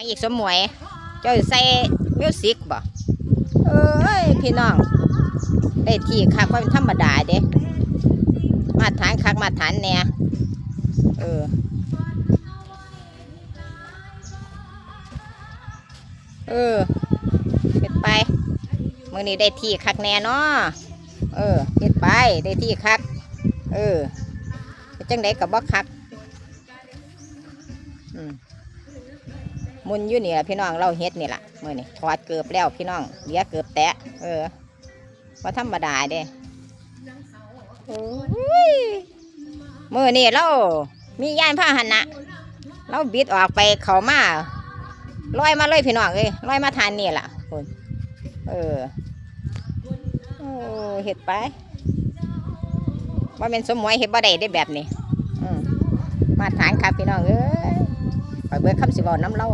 อีกสมหมวยเจ้าใส่มิวสิกบ่เอ้ยพี่น้องได้ที่คักว่าเป็นธรรมดาเด้มาตรฐานคักมาตรฐานเนี่ยเออเฮ็ดไปมื้อนี้ได้ที่คักแน่เนาะเฮ็ดไปได้ที่คักจังไดก็บ่คักมุนอยู่นี่ล่ะพี่น้องเราเฮ็ดนี่ล่ะมื้อนี้ถอดเกือบแล้วพี่น้องเหลือเกือบแตะว่าธรรมดาเด้โอ้ยมื้อนี้เรามียานพาหนะเราบิดออกไปเขามาลอยมาเลยพี่น้องลอยมาทานนี่ล่ะคนเฮ็ดไปว่าเป็นสมหมวยเฮ็ดบ่ได้แบบนี้มาทานครับพี่น้องไปเบิดคำสิเว้าน้ำเล่า